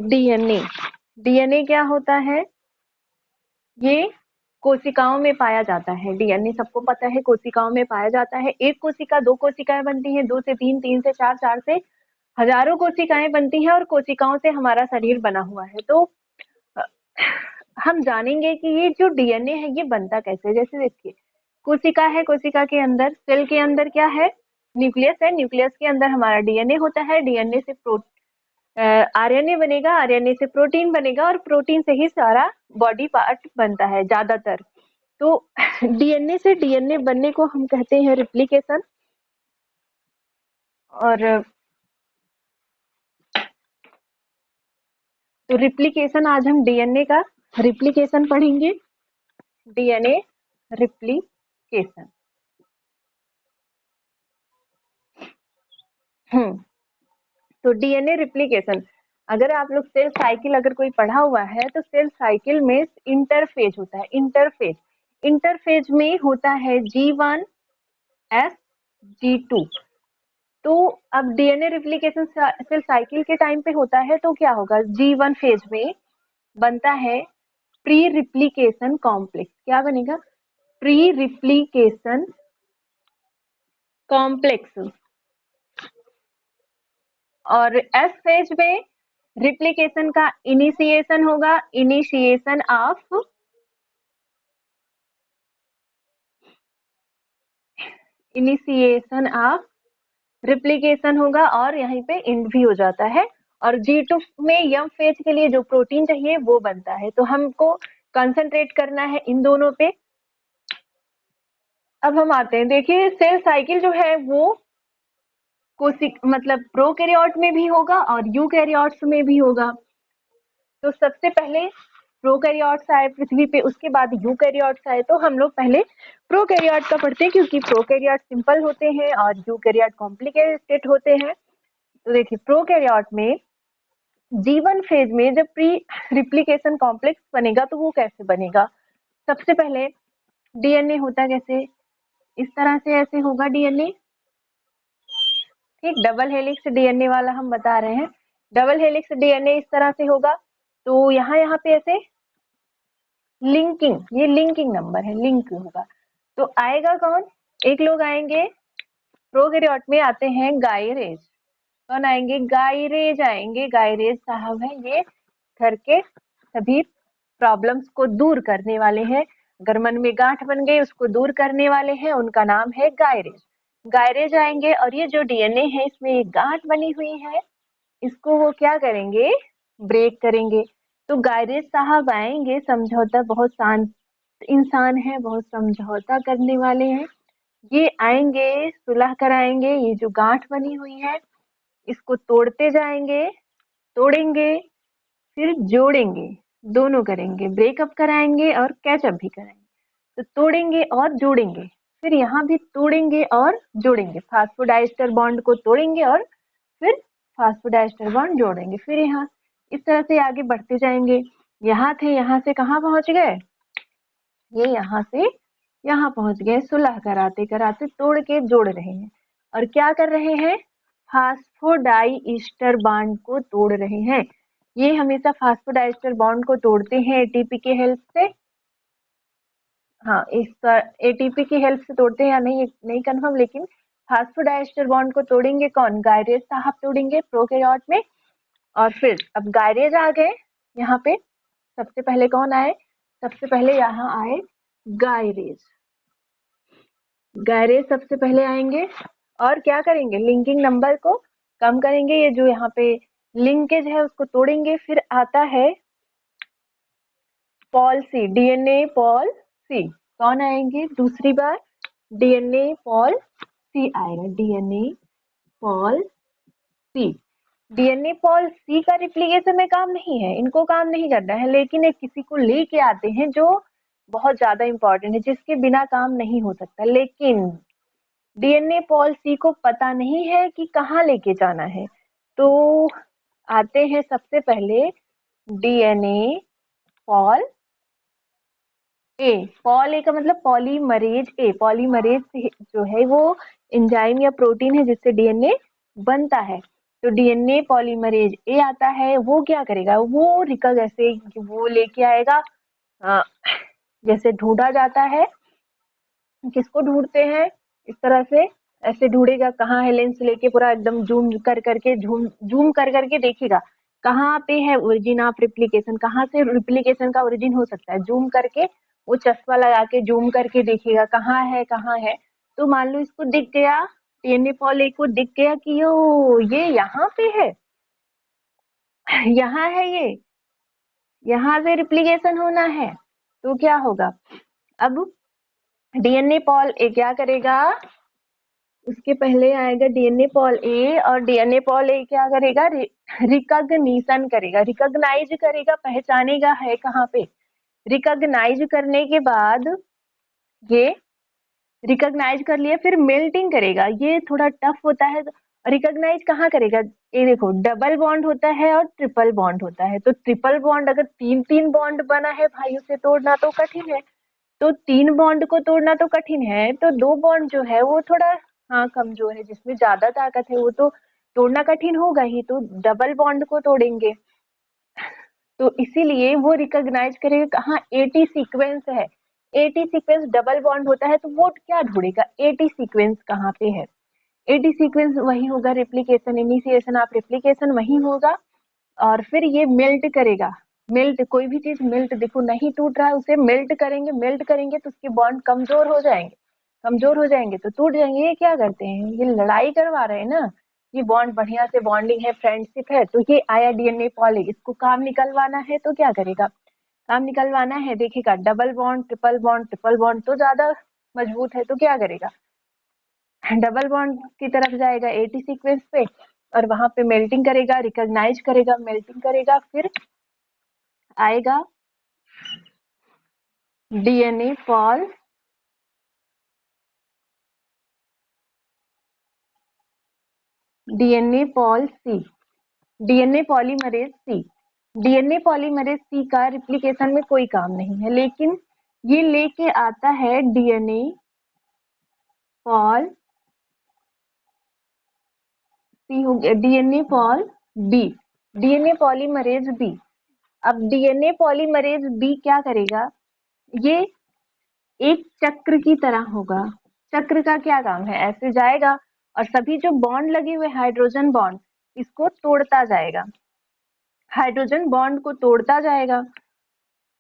DNA. DNA क्या होता है? ये कोशिकाओं में पाया जाता है। डीएनए सबको पता है कोशिकाओं में पाया जाता है। एक कोशिका, दो कोशिकाएं बनती हैं, दो से तीन, तीन से चार, चार से हजारों कोशिकाएं बनती हैं और कोशिकाओं से हमारा शरीर बना हुआ है। तो हम जानेंगे कि ये जो डीएनए है ये बनता कैसे। जैसे देखिए, कोशिका है, कोशिका के अंदर, सेल के अंदर क्या है? न्यूक्लियस है, न्यूक्लियस के अंदर हमारा डीएनए होता है। डीएनए से आरएनए बनेगा, आरएनए से प्रोटीन बनेगा और प्रोटीन से ही सारा बॉडी पार्ट बनता है ज्यादातर। तो डीएनए से डीएनए बनने को हम कहते हैं रिप्लिकेशन। और तो रिप्लिकेशन, आज हम डीएनए का रिप्लिकेशन पढ़ेंगे। DNA replication. तो डीएनए रिप्लिकेशन, अगर आप लोग सेल साइकिल अगर कोई पढ़ा हुआ है तो सेल साइकिल में इंटरफेज होता है। इंटरफेज, इंटरफेज में होता है G1 S G2। तो अब डीएनए रिप्लिकेशन सेल साइकिल के टाइम पे होता है तो क्या होगा? G1 फेज में बनता है प्री रिप्लिकेशन कॉम्प्लेक्स। क्या बनेगा? Pre replication complex. और एस फेज में रिप्लिकेशन का इनिशिएशन होगा, इनिशिएशन ऑफ रिप्लिकेशन होगा और यहीं पे एंड भी हो जाता है। और G2 में यम फेज के लिए जो प्रोटीन चाहिए वो बनता है। तो हमको कंसंट्रेट करना है इन दोनों पे। अब हम आते हैं, देखिए सेल साइकिल जो है वो मतलब प्रोकैरियोट में भी होगा और यूकैरियोट्स में भी होगा। तो सबसे पहले प्रोकैरियोट्स आए पृथ्वी पे, उसके बाद यूकैरियोट्स आए। तो हम लोग पहले प्रोकैरियोट का पढ़ते हैं क्योंकि प्रोकैरियोट सिंपल होते हैं और यूकैरियोट कॉम्प्लिकेटेड होते हैं। तो देखिए, प्रोकैरियोट में G1 फेज में जब प्री रिप्लिकेशन कॉम्प्लेक्स बनेगा तो वो कैसे बनेगा? सबसे पहले डीएनए होता कैसे? इस तरह से ऐसे होगा डीएनए, ठीक, डबल हेलिक्स डीएनए वाला हम बता रहे हैं। डबल हेलिक्स डीएनए इस तरह से होगा। तो यहाँ पे ऐसे लिंकिंग, ये लिंकिंग नंबर है, लिंक होगा। तो आएगा कौन? एक लोग आएंगे, प्रोकैरियोट में आते हैं गायरेज। कौन आएंगे? गायरेज आएंगे। गायरेज साहब है ये घर के सभी प्रॉब्लम्स को दूर करने वाले हैं। अगर मन में गांठ बन गई उसको दूर करने वाले हैं, उनका नाम है गायरेज। गायरेज आएंगे और ये जो डीएनए है इसमें एक गांठ बनी हुई है, इसको वो क्या करेंगे? ब्रेक करेंगे। तो गायरेज साहब आएंगे, समझौता, बहुत शांत इंसान है, बहुत समझौता करने वाले हैं। ये आएंगे, सुलह कराएंगे। ये जो गांठ बनी हुई है इसको तोड़ते जाएंगे, तोड़ेंगे, फिर जोड़ेंगे, दोनों करेंगे, ब्रेकअप कराएंगे और कैचअप भी कराएंगे। तो तोड़ेंगे और जोड़ेंगे, फिर यहाँ भी तोड़ेंगे और जोड़ेंगे, फास्फोडाइस्टर बॉन्ड को तोड़ेंगे और फिर फास्फोडाइस्टर बॉन्ड जोड़ेंगे, फिर यहाँ इस तरह से आगे बढ़ते जाएंगे। यहाँ थे, यहाँ से कहाँ पहुंच गए? ये यहाँ से यहाँ पहुंच गए। सुलह कराते कराते तोड़ के जोड़ रहे हैं और क्या कर रहे हैं? फास्फोडाइस्टर बॉन्ड को तोड़ रहे हैं। ये हमेशा फास्फोडाइस्टर बॉन्ड को तोड़ते हैं एटीपी के हेल्प से। हाँ, इस एटीपी की हेल्प से तोड़ते हैं या नहीं नहीं कंफर्म, लेकिन फास्फोडाइस्टर बॉन्ड को तोड़ेंगे कौन? गायरेज साहब तोड़ेंगे प्रोकैरियोट में। और फिर अब गायरेज आ गए यहाँ पे, सबसे पहले कौन आए? सबसे पहले यहाँ आए गायरेज। गायरेज सबसे पहले आएंगे और क्या करेंगे? लिंकिंग नंबर को कम करेंगे। ये जो यहाँ पे लिंकेज है उसको तोड़ेंगे। फिर आता है पॉल सी, डीएनए पॉल सी। कौन आएंगे दूसरी बार? डीएनए पॉल सी आएगा, डीएनए पॉल सी। डीएनए पॉल सी का रिप्लिकेशन में काम नहीं है, इनको काम नहीं करना है, लेकिन एक किसी को लेके आते हैं जो बहुत ज्यादा इंपॉर्टेंट है, जिसके बिना काम नहीं हो सकता। लेकिन डीएनए पॉल सी को पता नहीं है कि कहाँ लेके जाना है। तो आते हैं सबसे पहले डीएनए पॉल ए। पॉल ए का मतलब पॉलीमरेज ए। पॉलीमरेज जो है वो एंजाइम या प्रोटीन है जिससे डीएनए बनता है। तो डीएनए पॉलीमरेज ए आता है, वो क्या करेगा, वो ऐसे वो लेके आएगा, अ, जैसे ढूंढा जाता है, किसको ढूंढते हैं इस तरह से, ऐसे ढूंढेगा, कहाँ है, लेंस लेके पूरा एकदम जूम कर करके जूम कर करके देखेगा कहाँ पे है ओरिजिन ऑफ रिप्लिकेशन, कहाँ से रिप्लिकेशन का ओरिजिन हो सकता है, जूम करके वो चश्मा लगा के जूम करके देखेगा कहाँ है कहाँ है। तो मान लो इसको दिख गया, डीएनए पॉली को दिख गया कि ये यहाँ पे है, यहाँ है, ये यहाँ से रिप्लिकेशन होना है, तो क्या होगा, अब डीएनए पॉल ए क्या करेगा, उसके पहले आएगा डीएनए पॉल ए, और डीएनए पॉल ए क्या करेगा, रिकॉग्निशन करेगा, रिकॉग्नाइज करेगा, पहचानेगा है कहाँ पे, रिकॉग्नाइज करने के बाद ये रिकॉग्नाइज कर लिया, फिर मेल्टिंग करेगा, ये थोड़ा टफ होता है। रिकॉग्नाइज कहाँ करेगा, ये देखो डबल बॉन्ड होता है और ट्रिपल बॉन्ड होता है, तो ट्रिपल बॉन्ड अगर तीन तीन बॉन्ड बना है भाई, उसे तोड़ना तो कठिन है, तो तीन बॉन्ड को तोड़ना तो कठिन है, तो दो बॉन्ड जो है वो थोड़ा हाँ कमजोर है, जिसमें ज्यादा ताकत है वो तो तोड़ना कठिन होगा ही, तो डबल बॉन्ड को तोड़ेंगे। तो इसीलिए वो रिकॉग्नाइज करेगा कहाँ एटी सीक्वेंस है, एटी सीक्वेंस डबल बॉन्ड होता है, तो वो क्या ढूंढेगा एटी सीक्वेंस कहाँ पे है, एटी सीक्वेंस वही होगा, रेप्लिकेशन इनिशिएशन ऑफ रेप्लिकेशन वही होगा, और फिर ये मेल्ट करेगा, मेल्ट कोई भी चीज मेल्ट, देखो नहीं टूट रहा है उसे मेल्ट करेंगे, मेल्ट करेंगे तो उसके बॉन्ड कमजोर हो जाएंगे, कमजोर हो जाएंगे तो टूट जाएंगे, ये क्या करते हैं, ये लड़ाई करवा रहे हैं ना, ये बॉन्ड बढ़िया से बॉन्डिंग है, फ्रेंडशिप है, तो ये आया डीएनए पॉली, इसको काम निकलवाना है तो क्या करेगा, काम निकलवाना है, देखेगा डबल बॉन्ड ट्रिपल बॉन्ड तो ज्यादा मजबूत है, तो क्या करेगा, डबल बॉन्ड की तरफ जाएगा एटी सीक्वेंस पे, और वहां पे मेल्टिंग करेगा, रिकॉग्नाइज करेगा, मेल्टिंग करेगा, फिर आएगा डीएनए पॉल डीएनए पॉल सी, डीएनए पॉलीमरेज सी, डीएनए पॉलीमरेज सी का रिप्लिकेशन में कोई काम नहीं है, लेकिन ये लेके आता है डीएनए पॉल सी, हो गया DNA pol B, DNA polymerase B. अब डीएनए पॉलीमरेज बी क्या करेगा, ये एक चक्र की तरह होगा, चक्र का क्या काम है, ऐसे जाएगा और सभी जो बॉन्ड लगे हुए हाइड्रोजन बॉन्ड इसको तोड़ता जाएगा, हाइड्रोजन बॉन्ड को तोड़ता जाएगा।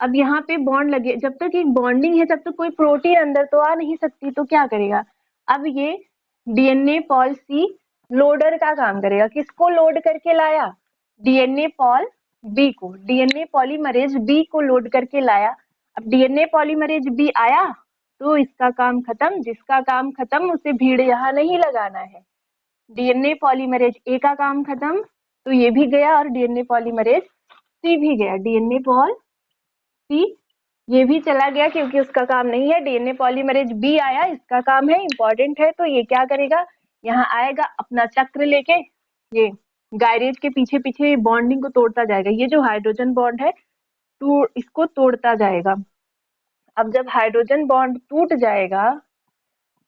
अब यहाँ पे बॉन्ड लगे, जब तक एक बॉन्डिंग है तब तक कोई प्रोटीन अंदर तो आ नहीं सकती, तो क्या करेगा, अब ये डीएनए पॉल सी लोडर का काम करेगा, किसको लोड करके लाया, डीएनए पॉल बी को, डीएनए पॉलीमरेज बी को लोड करके लाया। अब डीएनए पॉलीमरेज बी आया तो इसका काम खत्म, जिसका काम खत्म उसे भीड़ यहाँ नहीं लगाना है, डीएनए पॉलीमरेज ए का काम खत्म तो ये भी गया, और डीएनए पॉलीमरेज सी भी गया, डीएनए पॉल सी ये भी चला गया क्योंकि उसका काम नहीं है, डीएनए पॉलीमरेज बी आया, इसका काम है, इंपॉर्टेंट है, तो ये क्या करेगा, यहाँ आएगा अपना चक्र लेके, ये गायरेज के पीछे पीछे बॉन्डिंग को तोड़ता जाएगा, ये जो हाइड्रोजन बॉन्ड है तो इसको तोड़ता जाएगा। अब जब हाइड्रोजन बॉन्ड टूट जाएगा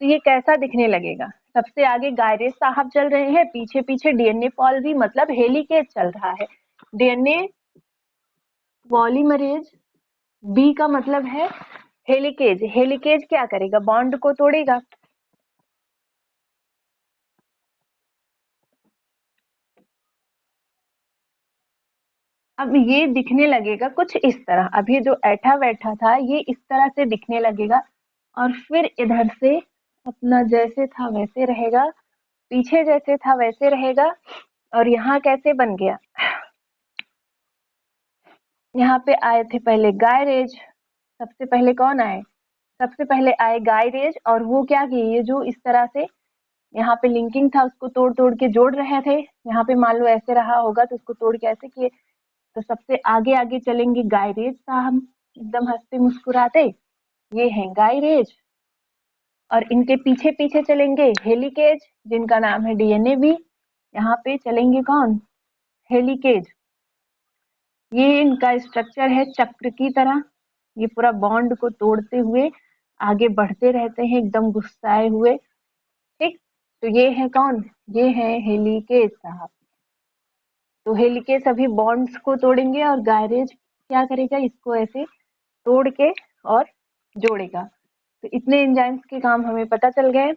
तो ये कैसा दिखने लगेगा, सबसे आगे गायरेज साहब चल रहे हैं, पीछे पीछे डीएनए पॉल भी मतलब हेलिकेज चल रहा है, डीएनए पॉलीमरेज बी का मतलब है हेलिकेज, हेलिकेज क्या करेगा, बॉन्ड को तोड़ेगा। अब ये दिखने लगेगा कुछ इस तरह, अभी जो ऐठा बैठा था ये इस तरह से दिखने लगेगा, और फिर इधर से अपना जैसे था वैसे रहेगा, पीछे जैसे था वैसे रहेगा, और यहाँ कैसे बन गया, यहाँ पे आए थे पहले गायरेज, सबसे पहले कौन आए, सबसे पहले आए गायरेज, और वो क्या किए, ये जो इस तरह से यहाँ पे लिंकिंग था उसको तोड़ तोड़ के जोड़ रहे थे, यहाँ पे मान लो ऐसे रहा होगा तो उसको तोड़ के ऐसे किए, तो सबसे आगे आगे चलेंगे गायरेज साहब, एकदम हंसते मुस्कुराते, ये हैं गायरेज, और इनके पीछे पीछे चलेंगे हेलिकेज जिनका नाम है डीएनए बी, यहाँ पे चलेंगे कौन, हेलिकेज, ये इनका स्ट्रक्चर है चक्र की तरह, ये पूरा बॉन्ड को तोड़ते हुए आगे बढ़ते रहते हैं एकदम गुस्साए हुए, ठीक, तो ये है कौन, ये है हेलिकेज साहब, तो हेलिकेज सभी बॉन्ड्स को तोड़ेंगे और गायरेज क्या करेगा, इसको ऐसे तोड़ के और जोड़ेगा। तो इतने एंजाइम्स के काम हमें पता चल गए।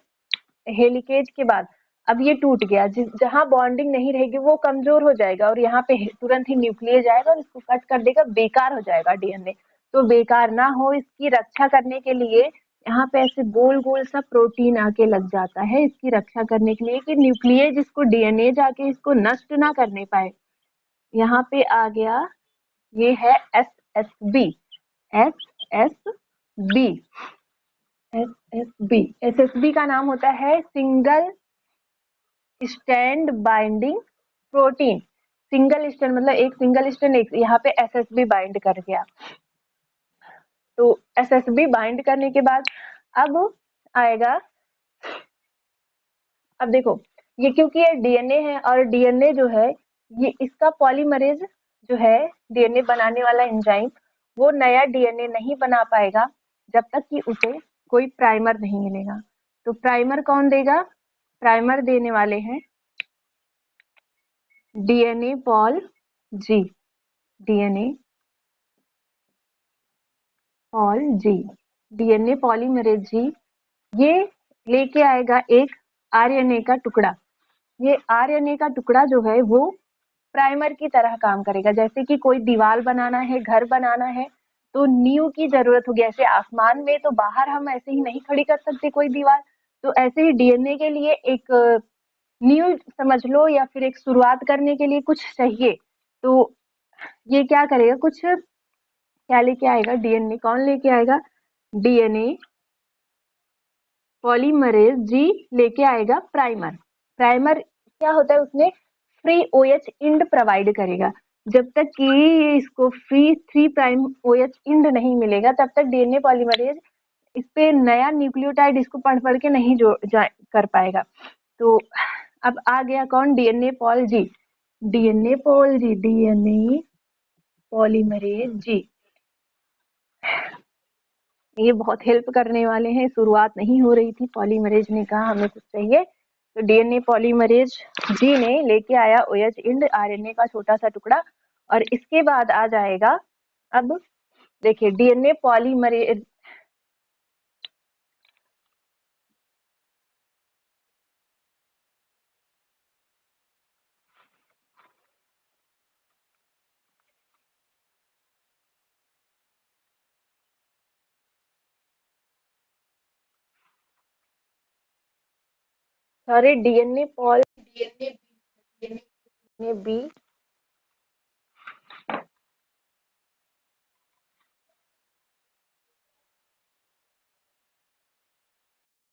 हेलिकेज के बाद अब ये टूट गया, जहां बॉन्डिंग नहीं रहेगी वो कमजोर हो जाएगा और यहाँ पे तुरंत ही न्यूक्लियस आएगा और इसको कट कर देगा, बेकार हो जाएगा डीएनए। तो बेकार ना हो इसकी रक्षा करने के लिए यहाँ पे ऐसे गोल गोल सा प्रोटीन आके लग जाता है इसकी रक्षा करने के लिए, कि न्यूक्लियस इसको डीएनए जाके इसको नष्ट ना करने पाए। यहाँ पे आ गया, ये है S S B. S S B S S B का नाम होता है single strand binding protein. Single strand मतलब एक सिंगल स्टैंड, एक यहाँ पे एस एस बी बाइंड कर गया। तो एस एस बी बाइंड करने के बाद अब आएगा, अब देखो ये क्योंकि ये डीएनए है और डीएनए जो है ये इसका पॉलीमरेज जो है डीएनए बनाने वाला एंजाइम, वो नया डीएनए नहीं बना पाएगा जब तक कि उसे कोई प्राइमर नहीं मिलेगा। तो प्राइमर कौन देगा, प्राइमर देने वाले हैं डीएनए पॉल जी, डीएनए पॉल जी, डीएनए पॉलीमरेज जी, ये लेके आएगा एक आरएनए का टुकड़ा। ये आरएनए का टुकड़ा जो है वो प्राइमर की तरह काम करेगा। जैसे कि कोई दीवार बनाना है, घर बनाना है, तो नींव की जरूरत होगी। ऐसे आसमान में तो बाहर हम ऐसे ही नहीं खड़ी कर सकते कोई दीवार, तो ऐसे ही डीएनए के लिए एक नींव समझ लो या फिर एक शुरुआत करने के लिए कुछ चाहिए। तो ये क्या करेगा, कुछ क्या लेके आएगा, डीएनए कौन लेके आएगा, डीएनए पॉलीमरेज जी लेके आएगा प्राइमर। प्राइमर क्या होता है, उसमें फ्री ओएच इंड प्रोवाइड करेगा। जब तक कि इसको फ्री 3 प्राइम ओएच इंड नहीं मिलेगा तब तक डीएनए पॉलीमरेज इस पे नया न्यूक्लियोटाइड इसको पढ़ के नहीं कर पाएगा। तो अब आ गया कौन, डीएनए पॉल जी, डीएनए पॉल जी, डीएनए पॉलीमरेज जी, ये बहुत हेल्प करने वाले हैं। शुरुआत नहीं हो रही थी, पॉलीमरेज ने कहा हमें कुछ चाहिए, तो डीएनए पॉलीमरेज जी ने लेके आया ओएच इंड, आरएनए का छोटा सा टुकड़ा। और इसके बाद आ जाएगा, अब देखिए DNA polymerase, sorry DNA pol, DNA B,